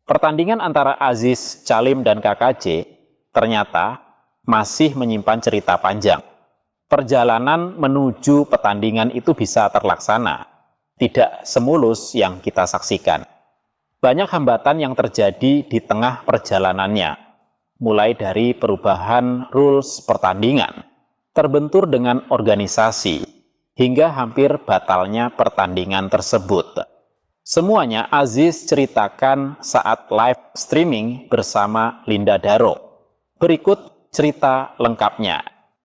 Pertandingan antara Aziz, Calim, dan KKJ ternyata masih menyimpan cerita panjang. Perjalanan menuju pertandingan itu bisa terlaksana, tidak semulus yang kita saksikan. Banyak hambatan yang terjadi di tengah perjalanannya, mulai dari perubahan rules pertandingan, terbentur dengan organisasi, hingga hampir batalnya pertandingan tersebut. Semuanya Aziz ceritakan saat live streaming bersama Linda Daro. Berikut cerita lengkapnya.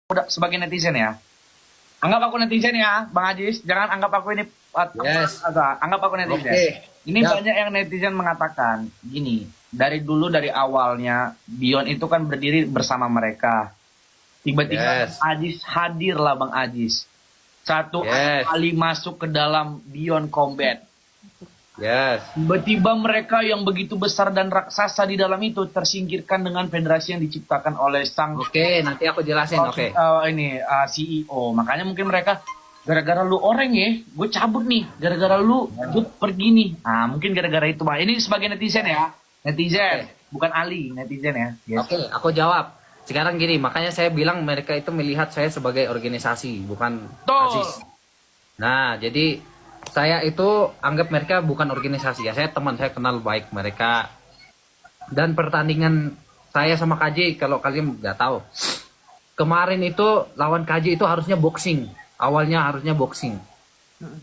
Udah sebagai netizen ya. Anggap aku netizen ya, Bang Aziz. Jangan anggap aku ini Yes. anggap aku netizen. Oke. Ini Ya. banyak yang netizen mengatakan gini, dari awalnya Bion itu kan berdiri bersama mereka. Tiba-tiba Yes. Aziz hadir lah Bang Aziz. Satu Yes. kali masuk ke dalam Bion Combat. Yes. Tiba-tiba mereka yang begitu besar dan raksasa di dalam itu tersingkirkan dengan federasi yang diciptakan oleh sang Oke, nanti aku jelasin. Oke. CEO. Makanya mungkin mereka gara-gara lu orang ya, gue cabut nih. Gara-gara lu, gue pergi nih. Nah, mungkin gara-gara itu, Bang. Ini sebagai netizen ya. Netizen, bukan Ali, netizen ya. Yes. Oke, aku jawab. Sekarang gini, makanya saya bilang mereka itu melihat saya sebagai organisasi, bukan Tuh. Aziz. Nah, jadi saya itu anggap mereka bukan organisasi ya. Saya teman, saya kenal baik mereka. Dan pertandingan saya sama KJ, kalau kalian nggak tahu, kemarin itu lawan KJ itu harusnya boxing. Awalnya harusnya boxing.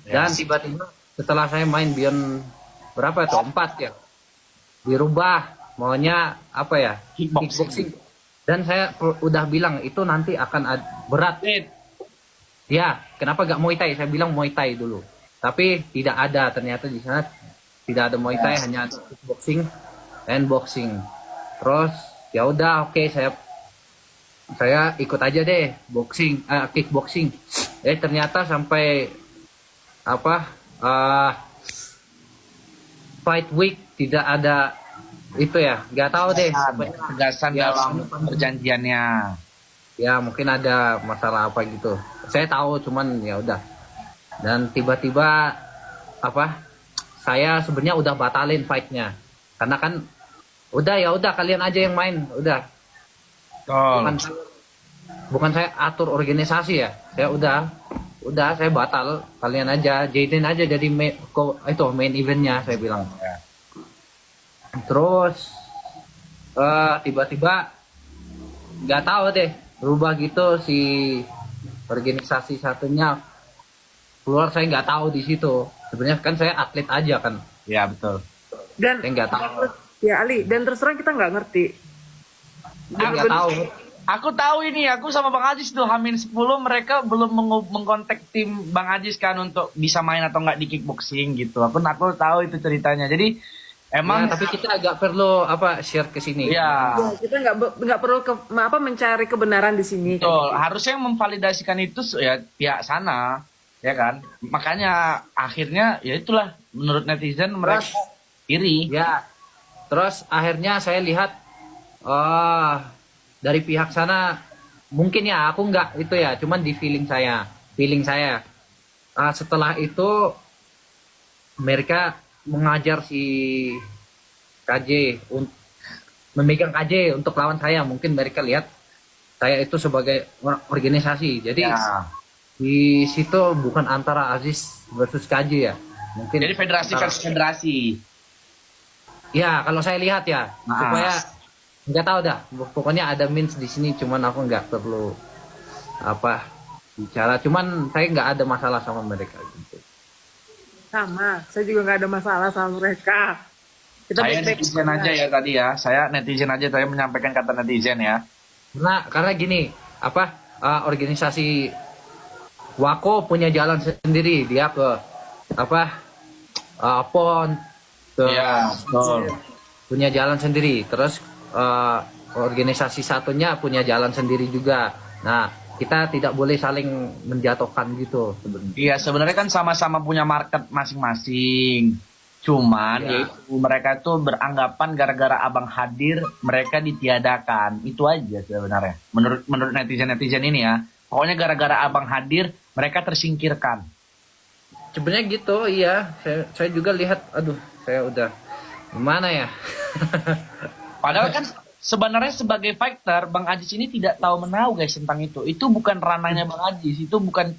Dan tiba-tiba setelah saya main Bion berapa itu? 4 ya. Dirubah maunya apa ya? Kickboxing. Dan saya udah bilang itu nanti akan berat. Ya, kenapa gak Muay Thai? Saya bilang Muay Thai dulu. Tapi tidak ada, ternyata di sana tidak ada Muay Thai, hanya ada kickboxing dan boxing. Terus ya udah, oke, saya ikut aja deh boxing, kickboxing. Ternyata sampai fight week tidak ada itu ya, nggak tahu deh. Tegasan Ya, dalam perjanjiannya. Ya mungkin ada masalah apa gitu. Saya tahu, cuman ya udah. Dan tiba-tiba saya sebenarnya udah batalin fightnya, karena kan udah kalian aja yang main, udah. Bukan saya atur organisasi ya. Saya udah saya batal, kalian aja jadiin aja jadi main eventnya, saya bilang. Terus tiba-tiba nggak tahu deh, berubah gitu si organisasi satunya keluar. Saya nggak tahu di situ. Sebenarnya kan saya atlet aja kan. Ya betul. Dan Saya nggak tahu. ya Ali, dan terus terang kita nggak ngerti. Saya nggak tahu. Aku tahu ini, aku sama Bang Aziz tuh H-10 mereka belum mengkontak tim Bang Aziz kan untuk bisa main atau nggak di kickboxing gitu. Aku tahu itu ceritanya. Jadi emang Tapi kita agak perlu share ke sini. ya Ya, kita nggak perlu mencari kebenaran di sini. betul. Harusnya yang memvalidasikan itu ya pihak sana, ya kan. Makanya akhirnya ya itulah menurut netizen mereka iri. Ya. Terus akhirnya saya lihat dari pihak sana mungkin ya, aku nggak itu ya, cuman di feeling saya setelah itu mereka mengajar si KJ memegang KJ untuk lawan saya. Mungkin mereka lihat saya itu sebagai organisasi, jadi di situ bukan antara Aziz versus KJ ya, mungkin Jadi federasi versus federasi. ya kalau saya lihat ya, supaya nggak tahu dah, pokoknya ada means di sini, cuman aku nggak perlu bicara, cuman saya nggak ada masalah sama mereka gitu. Sama, saya juga nggak ada masalah sama mereka. Kita Saya baik-baik netizen aja ya tadi ya. Saya netizen aja tadi menyampaikan kata netizen ya. Karena gini, organisasi Wako punya jalan sendiri, dia ke PON ke Iya, betul. punya jalan sendiri. Terus organisasi satunya punya jalan sendiri juga. Nah, kita tidak boleh saling menjatuhkan gitu sebenarnya. Iya, sebenarnya kan sama-sama punya market masing-masing. Cuman yaitu mereka tuh beranggapan gara-gara abang hadir mereka ditiadakan. Itu aja sebenarnya. Menurut netizen ini ya. Pokoknya gara-gara abang hadir mereka tersingkirkan. Sebenarnya gitu, iya. Saya juga lihat, aduh, saya udah gimana ya. Padahal kan sebenarnya sebagai fighter, Bang Ajis ini tidak tahu menahu guys tentang itu. Itu bukan ranahnya Bang Ajis, itu bukan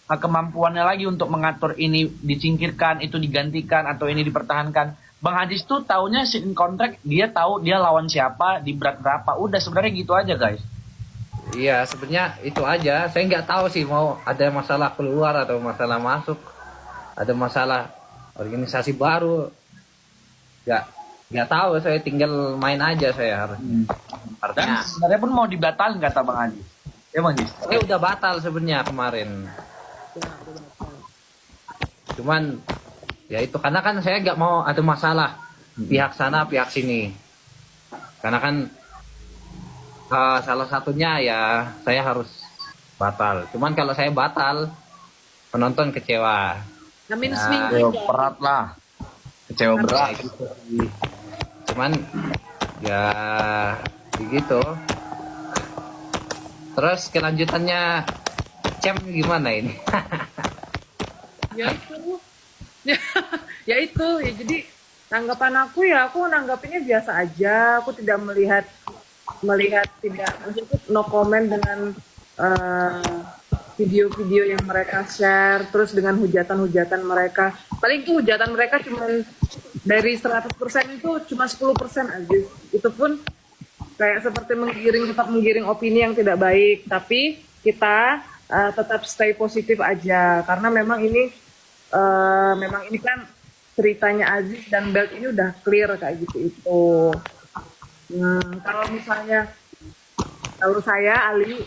kemampuannya lagi untuk mengatur ini disingkirkan, itu digantikan, atau ini dipertahankan. Bang Ajis tuh taunya in kontrak, dia tahu dia lawan siapa, di berat berapa. Udah sebenarnya gitu aja guys. Iya, sebenarnya itu aja. Saya nggak tahu sih mau ada masalah keluar atau masalah masuk, ada masalah organisasi baru. Nggak tahu. Saya tinggal main aja saya harus. Dan Artinya, sebenarnya pun mau dibatalin kata Bang Ajis. Ya Bang Ajis. saya udah batal sebenarnya kemarin. Cuman ya itu karena kan saya nggak mau ada masalah pihak sana pihak sini. Karena kan salah satunya ya saya harus batal. Cuman kalau saya batal penonton kecewa. Amin Nah, seminggu Ayo, aja. berat lah. Kecewa berat. Kayak gitu sih. Cuman ya begitu. Terus kelanjutannya Cem gimana ini? Ya itu. Ya itu. Ya jadi tanggapan aku ya aku nanggapinnya biasa aja. Aku tidak melihat tidak maksudku no comment dengan video-video yang mereka share, terus dengan hujatan-hujatan mereka. Paling itu hujatan mereka cuma dari 100% itu cuma 10% aja. Itu pun kayak seperti tetap menggiring opini yang tidak baik. Tapi kita tetap stay positif aja karena memang ini kan ceritanya Aziz dan Belt ini udah clear kayak gitu itu. Kalau misalnya kalau saya Ali,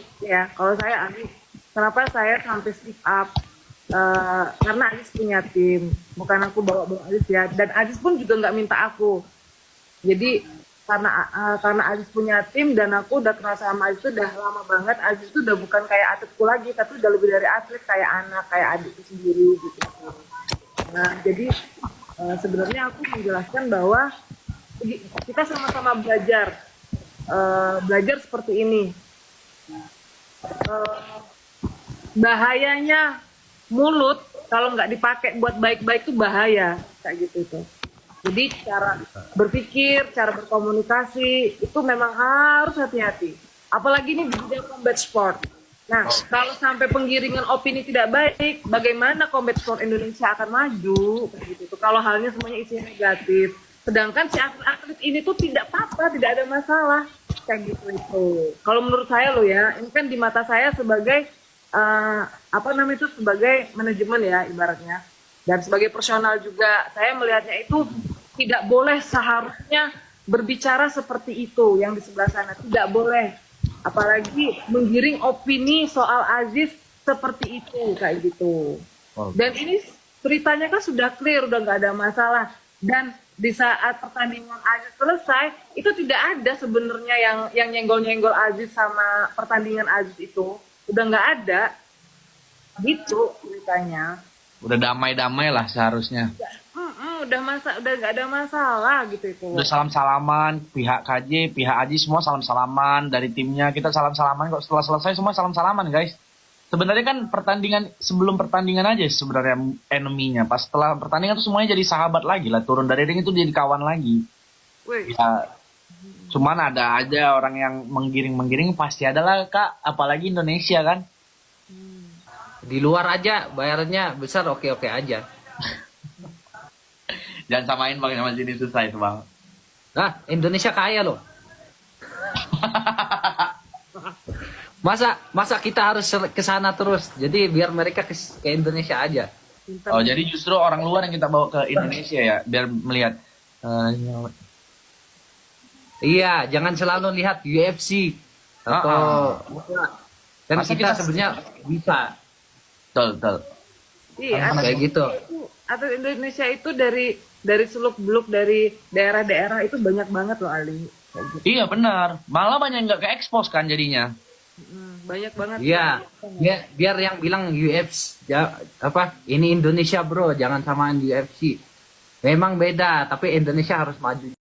kenapa saya sampai speak up? Karena Aziz punya tim, bukan aku bawa Aziz ya. Dan Aziz pun juga nggak minta aku. Jadi karena Aziz punya tim dan aku udah kenal sama Aziz tuh udah lama banget. Aziz tuh udah bukan kayak atletku lagi, tapi udah lebih dari atlet, kayak anak, kayak adikku sendiri gitu. Nah, jadi sebenarnya aku menjelaskan bahwa kita sama-sama belajar seperti ini. Bahayanya mulut kalau nggak dipakai buat baik-baik itu bahaya kayak gitu tuh. Jadi cara berpikir, cara berkomunikasi itu memang harus hati-hati. Apalagi ini di bidang combat sport. Nah, kalau sampai penggiringan opini tidak baik, bagaimana combat sport Indonesia akan maju kayak gitu tuh. Kalau halnya semuanya isinya negatif. Sedangkan si atlet ini tuh tidak apa-apa, tidak ada masalah kayak gitu itu. Kalau menurut saya loh ya, ini kan di mata saya sebagai sebagai manajemen ya ibaratnya, dan sebagai profesional juga, saya melihatnya itu tidak boleh seharusnya berbicara seperti itu yang di sebelah sana, tidak boleh. Apalagi menggiring opini soal Aziz seperti itu kayak gitu. Dan ini ceritanya kan sudah clear, udah nggak ada masalah. Dan di saat pertandingan Aziz selesai, itu tidak ada sebenarnya yang nyenggol-nyenggol Aziz sama pertandingan Aziz itu. Udah nggak ada. Gitu ceritanya. Udah damai-damai lah seharusnya. Udah nggak ada masalah gitu itu. Udah salam-salaman, pihak KJ, pihak Aziz semua salam-salaman, dari timnya kita salam-salaman kok, setelah selesai semua salam-salaman guys. Sebenarnya kan sebelum pertandingan aja sebenarnya enemy-nya. Pas setelah pertandingan tuh semuanya jadi sahabat lagi lah. Turun dari ring itu jadi kawan lagi. Ya, cuman ada aja orang yang menggiring pasti adalah Kak. Apalagi Indonesia kan. Di luar aja bayarannya besar, oke-oke aja. Jangan samain Bang sama sini, susah itu Bang. Nah, Indonesia kaya loh. Masa kita harus ke sana terus. Jadi biar mereka ke Indonesia aja. Oh, jadi justru orang luar yang kita bawa ke Indonesia ya, biar melihat. Iya, jangan selalu lihat UFC atau kan Masa kita kita- sebenarnya bisa Betul. Iya, kayak gitu. atlet Indonesia itu dari seluk-beluk, dari daerah-daerah itu banyak banget loh Ali. Kayak gitu. Iya benar. Malah banyak yang nggak ke-expose kan jadinya. Banyak banget. Iya, biar yang bilang UFC ini Indonesia bro, jangan samaan UFC. Memang beda, tapi Indonesia harus maju.